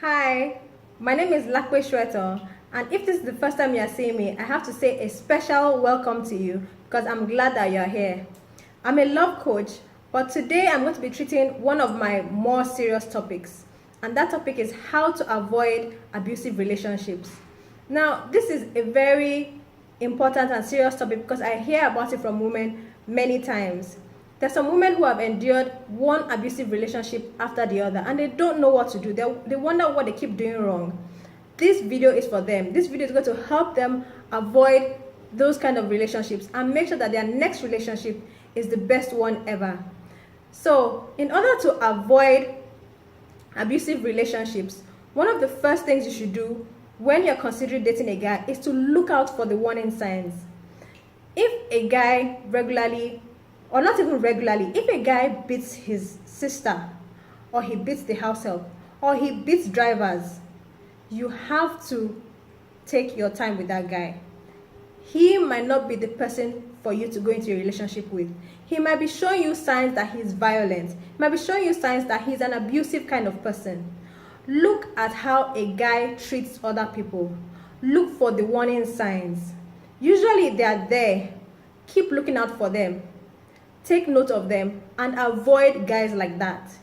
Hi, my name is Lakwe Shweto, and if this is the first time you are seeing me, I have to say a special welcome to you because I'm glad that you are here. I'm a love coach, but today I'm going to be treating one of my more serious topics, and that topic is how to avoid abusive relationships. Now, this is a very important and serious topic because I hear about it from women many times. There's some women who have endured one abusive relationship after the other and they don't know what to do. They wonder what they keep doing wrong. This video is for them. This video is going to help them avoid those kind of relationships and make sure that their next relationship is the best one ever. So, in order to avoid abusive relationships, one of the first things you should do when you're considering dating a guy is to look out for the warning signs. If a guy regularly, or not even regularly, if a guy beats his sister, or he beats the house help, or he beats drivers, you have to take your time with that guy. He might not be the person for you to go into a relationship with. He might be showing you signs that he's violent. He might be showing you signs that he's an abusive kind of person. Look at how a guy treats other people. Look for the warning signs. Usually they are there. Keep looking out for them. Take note of them and avoid guys like that.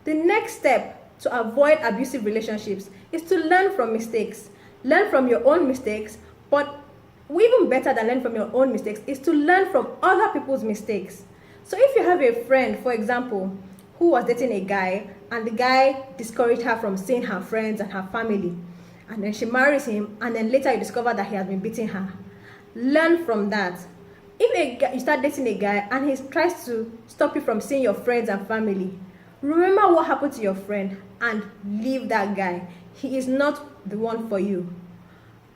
The next step to avoid abusive relationships is to learn from mistakes. Learn from your own mistakes, but even better than learn from your own mistakes is to learn from other people's mistakes. So if you have a friend, for example, who was dating a guy and the guy discouraged her from seeing her friends and her family, and then she marries him and then later you discover that he has been beating her, learn from that. If you start dating a guy and he tries to stop you from seeing your friends and family, remember what happened to your friend and leave that guy. He is not the one for you.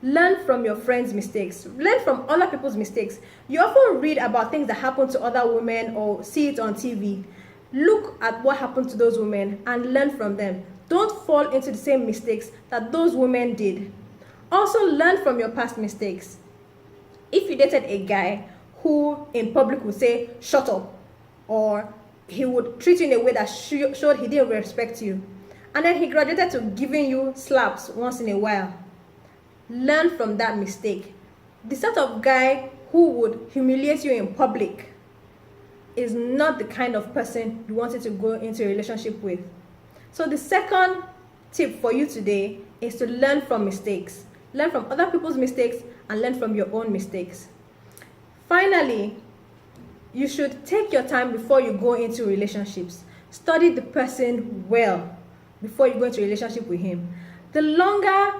Learn from your friends' mistakes. Learn from other people's mistakes. You often read about things that happen to other women or see it on TV. Look at what happened to those women and learn from them. Don't fall into the same mistakes that those women did. Also, learn from your past mistakes. If you dated a guy who in public would say, "shut up," or he would treat you in a way that showed he didn't respect you, and then he graduated to giving you slaps once in a while, learn from that mistake. The sort of guy who would humiliate you in public is not the kind of person you wanted to go into a relationship with. So the second tip for you today is to learn from mistakes. Learn from other people's mistakes and learn from your own mistakes. Finally, you should take your time before you go into relationships. Study the person well before you go into a relationship with him. The longer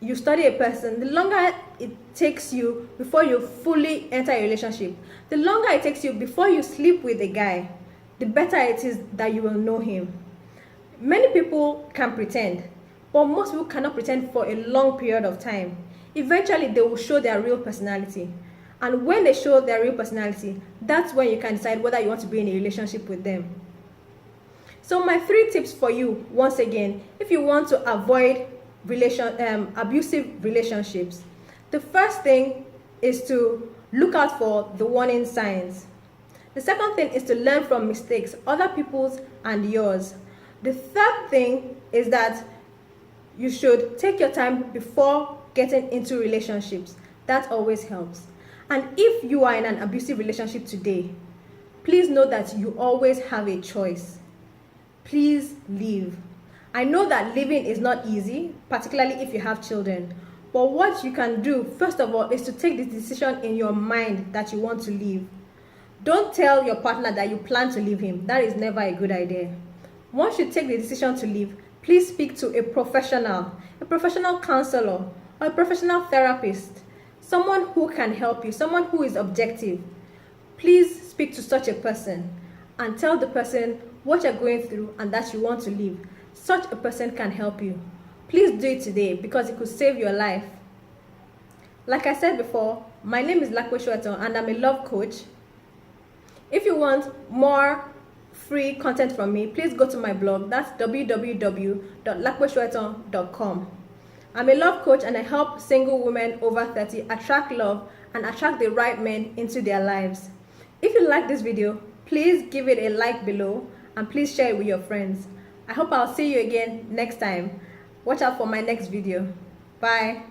you study a person, the longer it takes you before you fully enter a relationship. The longer it takes you before you sleep with a guy, the better it is that you will know him. Many people can pretend, but most people cannot pretend for a long period of time. Eventually, they will show their real personality. And when they show their real personality, that's when you can decide whether you want to be in a relationship with them. So my 3 tips for you, once again, if you want to avoid abusive relationships, the first thing is to look out for the warning signs. The second thing is to learn from mistakes, other people's and yours. The third thing is that you should take your time before getting into relationships. That always helps. And if you are in an abusive relationship today, please know that you always have a choice. Please leave. I know that leaving is not easy, particularly if you have children. But what you can do, first of all, is to take the decision in your mind that you want to leave. Don't tell your partner that you plan to leave him. That is never a good idea. Once you take the decision to leave, please speak to a professional counselor, or a professional therapist, someone who can help you, someone who is objective. Please speak to such a person and tell the person what you're going through and that you want to leave. Such a person can help you. Please do it today because it could save your life. Like I said before, my name is Lakwe Shweto and I'm a love coach. If you want more free content from me, please go to my blog. That's www.lakweshweto.com. I'm a love coach and I help single women over 30 attract love and attract the right men into their lives. If you like this video, please give it a like below and please share it with your friends. I hope I'll see you again next time. Watch out for my next video. Bye.